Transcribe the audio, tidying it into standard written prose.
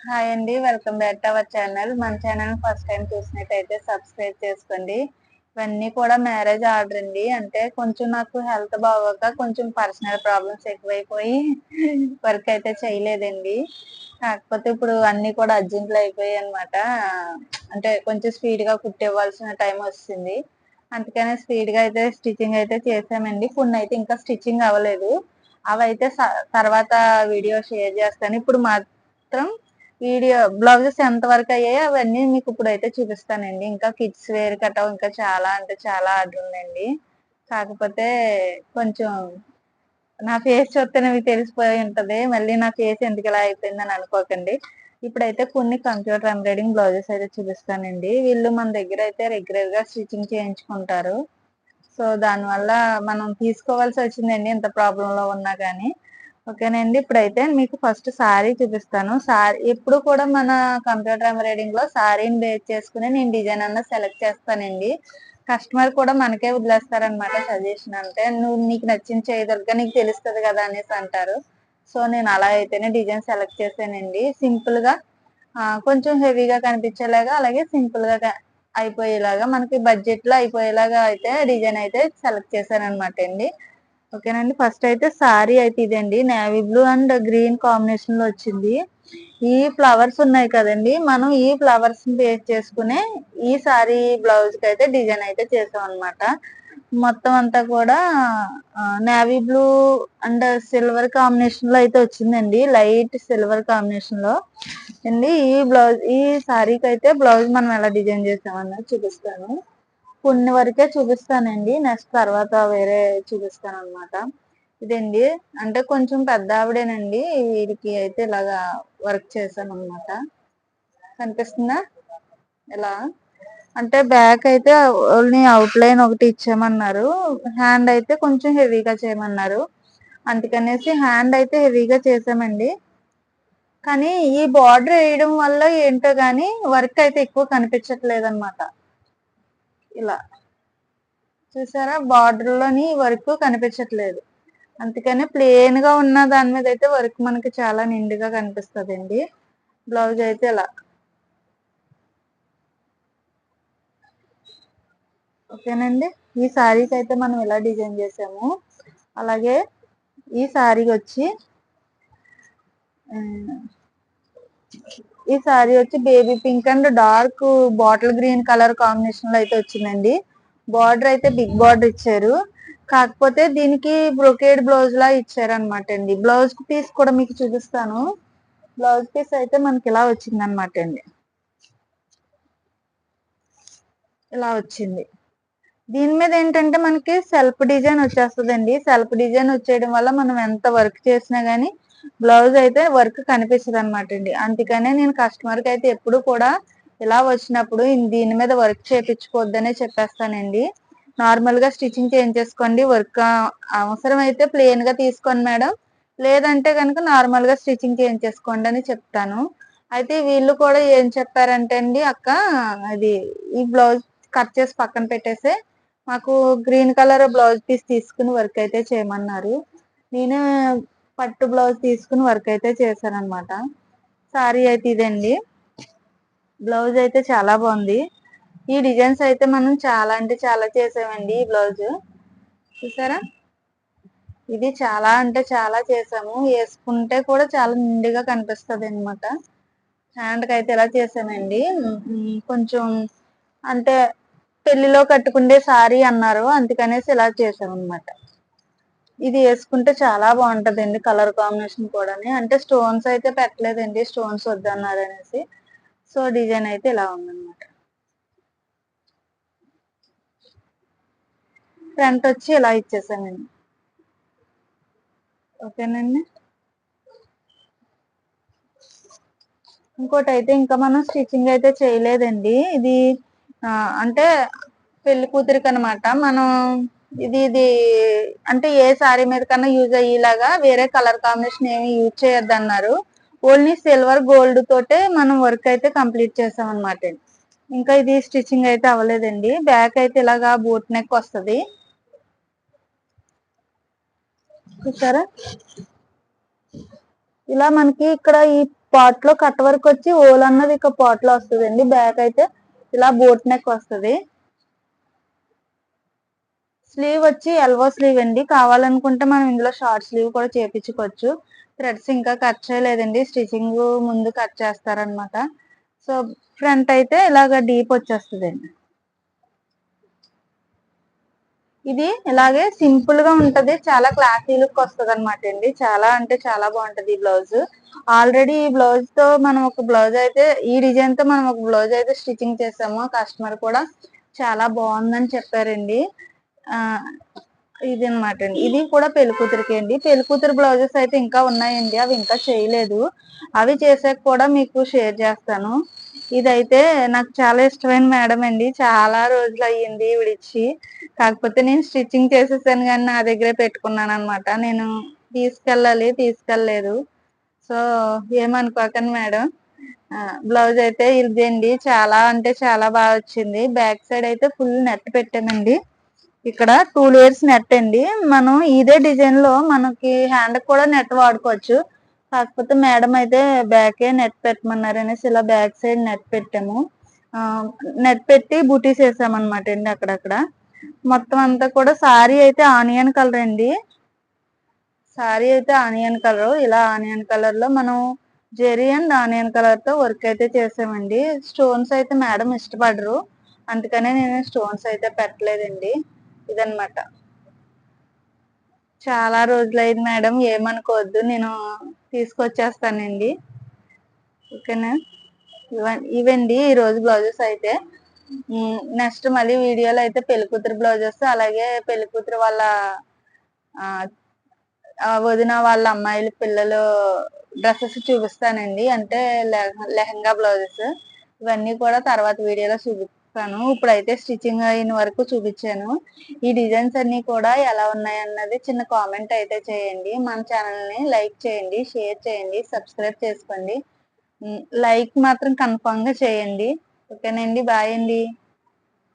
Hi అండి. Welcome back to our channel. మన channel first time చూసినట్టయితే సబ్స్క్రైబ్ చేసుకోండి. ఇవన్నీ కూడా మ్యారేజ్ ఆర్డర్ అండి. అంటే కొంచెం నాకు హెల్త్ బాగోక కొంచెం పర్సనల్ ప్రాబ్లమ్స్ ఎక్కువైపోయి వర్క్ అయితే చేయలేదండి. కాకపోతే ఇప్పుడు అన్నీ కూడా అర్జెంట్‌లో అయిపోయాయి అన్నమాట. అంటే కొంచెం స్పీడ్‌గా కుట్టివ్వాల్సిన టైం వచ్చింది. అందుకనే స్పీడ్‌గా అయితే స్టిచ్చింగ్ అయితే చేశామండి. కొన్నయితే ఇంకా స్టిచ్చింగ్ అవ్వలేదు. అవైతే తర్వాత వీడియో షేర్ చేస్తాను. ఇప్పుడు మాత్రం బ్లౌజెస్ ఎంత వరకు అయ్యాయో అవన్నీ మీకు ఇప్పుడైతే చూపిస్తానండి. ఇంకా కిడ్స్ వేర్ కట్టా ఇంకా చాలా అంటే చాలా ఆర్డర్ ఉందండి. కాకపోతే కొంచెం నా ఫేస్ చూస్తేనే మీకు తెలిసిపోయి ఉంటది. మళ్ళీ నా ఫేస్ ఎందుకు ఇలా అయిపోయిందని అనుకోకండి. ఇప్పుడైతే కొన్ని కంప్యూటర్ ఎంబ్రాయిడింగ్ బ్లౌజెస్ అయితే చూపిస్తానండి. వీళ్ళు మన దగ్గర అయితే రెగ్యులర్‌గా స్టిచ్చింగ్ చేయించుకుంటారు. సో, దానివల్ల మనం తీసుకోవాల్సి వచ్చిందండి ఇంత ప్రాబ్లమ్‌లో ఉన్నా గానీ. ఓకేనండి. ఇప్పుడైతే మీకు ఫస్ట్ సారీ చూపిస్తాను. ఎప్పుడు కూడా మన కంప్యూటర్ ఎంబ్రాయిడింగ్‌లో సారీని బేస్ చేసుకొని నేను డిజైన్ అన్నది సెలెక్ట్ చేస్తానండి. కస్టమర్ కూడా మనకే వదిలేస్తారనమాట సజెషన్ అంటే. "నువ్వు నీకు నచ్చింది చేయగలగా నీకు తెలుస్తది గదా!" అనేసి అంటారు. సో, నేను అలా అయితేనే డిజైన్ సెలెక్ట్ చేశానండి. సింపుల్‌గా కొంచెం హెవీగా కనిపించేలాగా అలాగే సింపుల్‌గా అయిపోయేలాగా మనకి బడ్జెట్‌లో అయిపోయేలాగా అయితే డిజైన్ అయితే సెలెక్ట్ చేశాననమాట అండి. ఓకేనండి. ఫస్ట్ అయితే సారీ అయితే ఇదండి. నేవీ బ్లూ అండ్ గ్రీన్ కాంబినేషన్‌లో వచ్చింది. ఈ ఫ్లవర్స్ ఉన్నాయి కదండీ! మనం ఈ ఫ్లవర్స్‌ని బేస్ చేసుకునే ఈ సారీ బ్లౌజ్‌కైతే డిజైన్ అయితే చేసామనమాట. మొత్తం అంతా కూడా నేవీ బ్లూ అండ్ సిల్వర్ కాంబినేషన్‌లో అయితే వచ్చిందండి. లైట్ సిల్వర్ కాంబినేషన్‌లో అండి. ఈ సారీకైతే బ్లౌజ్ మనం ఎలా డిజైన్ చేసామన్నది చూపిస్తాను. కొన్ని వరకే చూపిస్తానండి. నెక్స్ట్ తర్వాత వేరే చూపిస్తాననమాట. ఇదండి. అంటే కొంచెం పెద్దావిడేనండి. వీరికి అయితే ఇలాగా వర్క్ చేశాననమాట. కనిపిస్తుందా? ఇలా. అంటే బ్యాక్ అయితే ఓన్లీ ఔట్‌లైన్ ఒకటి ఇచ్చామన్నారు. హ్యాండ్ అయితే కొంచెం హెవీగా చేయమన్నారు. అందుకనేసి హ్యాండ్ అయితే హెవీగా చేశామండి. కానీ ఈ బోర్డర్ ఏయడం వల్ల ఏంటో గాని వర్క్ అయితే ఎక్కువ కనిపించట్లేదనమాట. ఇలా. చూసారా? బార్డర్‌లోని వర్క్ కనిపించట్లేదు. అందుకని ప్లెయిన్‌గా ఉన్న దాని మీద అయితే వర్క్ మనకి చాలా నిండుగా కనిపిస్తదండి. బ్లౌజ్ అయితే ఇలా. ఓకేనండి. ఈ సారీకైతే మనం ఇలా డిజైన్ చేసాము. అలాగే ఈ సారీకొచ్చి హ్మ్. ఈ సారీ వచ్చి baby pink and dark bottle green colour కాంబినేషన్‌లో అయితే వచ్చిందండి. బార్డర్ అయితే బిగ్ బార్డర్ ఇచ్చారు. కాకపోతే దీనికి బ్రొకేడ్ బ్లౌజ్‌లా ఇచ్చారనమాటండి. బ్లౌజ్ పీస్ కూడా మీకు చూపిస్తాను. బ్లౌజ్ పీస్ అయితే మనకి ఇలా వచ్చిందనమాటండి. ఇలా వచ్చింది. దీని మీద ఏంటంటే మనకి సెల్ఫ్ డిజైన్ వచ్చేస్తదండి. సెల్ఫ్ డిజైన్ వచ్చేయడం వల్ల మనం ఎంత వర్క్ చేసినా గాని బ్లౌజ్ అయితే వర్క్ కనిపించదనమాటండి. అందుకనే నేను కస్టమర్‌కైతే ఎప్పుడు కూడా ఇలా వచ్చినప్పుడు దీని మీద వర్క్ చేపించుకోవద్దనే చెప్పేస్తానండి. నార్మల్‌గా స్టిచ్చింగ్ చేయించేసుకోండి. అవసరమైతే ప్లెయిన్‌గా తీసుకోండి మేడం. లేదంటే గనుక నార్మల్‌గా స్టిచ్చింగ్ చేయించేసుకోండి అని చెప్తాను. అయితే వీళ్ళు కూడా ఏం చెప్పారంటే అండి, "అక్క అది ఈ బ్లౌజ్ కట్ చేసి పక్కన పెట్టేసేయి. మాకు గ్రీన్ కలర్ బ్లౌజ్ పీస్ తీసుకొని వర్క్ అయితే చేయమన్నారు. నేను పట్టు బ్లౌజ్ తీసుకొని వర్క్ అయితే చేశాననమాట. సారీ అయితే ఇదండి. బ్లౌజ్ అయితే చాలా బావుంది. ఈ డిజైన్స్ అయితే మనం చాలా అంటే చాలా చేసామండి ఈ బ్లౌజు. చూసారా? ఇది చాలా అంటే చాలా చేసాము. యేసుకుంటే కూడా చాలా నిండుగా కనిపిస్తదనమాట. హ్యాండ్‌కయితే ఇలా చేశానండి. కొంచెం అంటే పెళ్లిలో కట్టుకునే సారీ అన్నారు. అందుకనేసి ఇలా చేశామనమాట. ఇది యేసుకుంటే చాలా బావుంటదండి. కలర్ కాంబినేషన్ కూడాని. అంటే స్టోన్స్ అయితే పెట్టలేదండి. స్టోన్స్ వద్దన్నారనేసి. సో, డిజైన్ అయితే ఇలా ఉందనమాట. ఫ్రంట్ వచ్చి ఇలా ఇచ్చేసానండి. ఓకేనండి. ఇంకోటైతే ఇంకా మనం స్టిచ్చింగ్ అయితే చేయలేదండి. ఇది అంటే పెళ్లి కూతురికనమాట. మనం ఇది అంటే ఏ సారీ మీద కన్నా యూజ్ అయ్యేలాగా వేరే కలర్ కాంబినేషన్ ఏమి యూజ్ చేయొద్దన్నారు. ఓన్లీ సిల్వర్, గోల్డ్ తోటే మనం వర్క్ అయితే కంప్లీట్ చేసామనమాట. ఇంకా ఇది స్టిచ్చింగ్ అయితే అవ్వలేదండి. బ్యాక్ అయితే ఇలాగా బోట్ నెక్ వస్తది. చూసారా? ఇలా మనకి ఇక్కడ ఈ పాట్ లో కట్ వర్క్ వచ్చి ఓల్ అన్నది ఇక పాట్ లో వస్తుందండి. బ్యాక్ అయితే ఇలా బోట్ నెక్ వస్తుంది. స్లీవ్ వచ్చి ఎల్బో స్లీవ్ అండి. కావాలనుకుంటే మనం ఇందులో షార్ట్ స్లీవ్ కూడా చేపించుకోవచ్చు. థ్రెడ్స్ ఇంకా కట్ చేయలేదండి, స్టిచ్చింగ్ ముందు కట్ చేస్తారనమాట. సో ఫ్రంట్ అయితే ఇలాగ డీప్ వచ్చేస్తుందండి. ఇది ఇలాగే సింపుల్ గా ఉంటది, చాలా క్లాసీ లుక్ వస్తుంది అనమాట అండి. చాలా అంటే చాలా బాగుంటది ఈ బ్లౌజ్. ఆల్రెడీ ఈ బ్లౌజ్ తో మనం ఒక బ్లౌజ్ అయితే, ఈ డిజైన్ తో మనం ఒక బ్లౌజ్ అయితే స్టిచ్చింగ్ చేసాము. కస్టమర్ కూడా చాలా బాగుందని చెప్పారండి. ఆ ఇది అనమాట అండి. ఇది కూడా పెళ్లి కూతురికి అండి. పెళ్లి కూతురు బ్లౌజెస్ అయితే ఇంకా ఉన్నాయండి, అవి ఇంకా చేయలేదు. అవి చేసాక కూడా మీకు షేర్ చేస్తాను. ఇదైతే నాకు చాలా ఇష్టమైన మేడం అండి. చాలా రోజులు అయ్యింది విడిచి. కాకపోతే నేను స్టిచ్చింగ్ చేసేసాను కానీ నా దగ్గరే పెట్టుకున్నాను అనమాట. నేను తీసుకెళ్ళలేదు. సో ఏమనుకోకండి మేడం. బ్లౌజ్ అయితే ఇదండి, చాలా అంటే చాలా బాగా వచ్చింది. బ్యాక్ సైడ్ అయితే ఫుల్ నెట్ పెట్టానండి. ఇక్కడ 2 లేయర్స్ నెట్ అండి. మనం ఇదే డిజైన్ లో మనకి హ్యాండ్ కూడా నెట్ వాడుకోవచ్చు. కాకపోతే మేడం అయితే బ్యాకే నెట్ పెట్టమన్నారు అనేసి ఇలా బ్యాక్ సైడ్ నెట్ పెట్టాము. నెట్ పెట్టి బూటీస్ వేసామన్నమాట అండి అక్కడక్కడ. మొత్తం అంతా కూడా సారీ అయితే ఆనియన్ కలర్ అండి. సారీ అయితే ఆనియన్ కలర్. ఇలా ఆనియన్ కలర్ లో మనం జెరీ అండ్ ఆనియన్ కలర్ తో వర్క్ అయితే చేసామండి. స్టోన్స్ అయితే మేడం ఇష్టపడరు, అందుకనే నేను స్టోన్స్ అయితే పెట్టలేదండి. ఇదన్నమాట. చాలా రోజులైంది మేడం, ఏమనుకోవద్దు, నేను తీసుకొచ్చేస్తానండి. ఓకేనా. ఇవండి ఈ రోజు బ్లౌజెస్ అయితే. నెక్స్ట్ మళ్ళీ వీడియోలో అయితే పెళ్లికూతురు బ్లౌజెస్, అలాగే పెళ్లికూతురు వాళ్ళ వదిన వాళ్ళ అమ్మాయిల పిల్లలు డ్రెస్సెస్ చూపిస్తానండి. అంటే లెహంగా బ్లౌజెస్. ఇవన్నీ కూడా తర్వాత వీడియోలో చూపిస్తాను. ఇప్పుడైతే స్టిచ్చింగ్ అయిన వరకు చూపించాను. ఈ డిజైన్స్ అన్ని కూడా ఎలా ఉన్నాయన్నది చిన్న కామెంట్ అయితే చేయండి. మన ఛానల్ ని లైక్ చేయండి, షేర్ చేయండి, సబ్స్క్రైబ్ చేసుకోండి. లైక్ మాత్రం కన్ఫామ్ గా చేయండి. ఓకేనండి. బాయ్ అండి.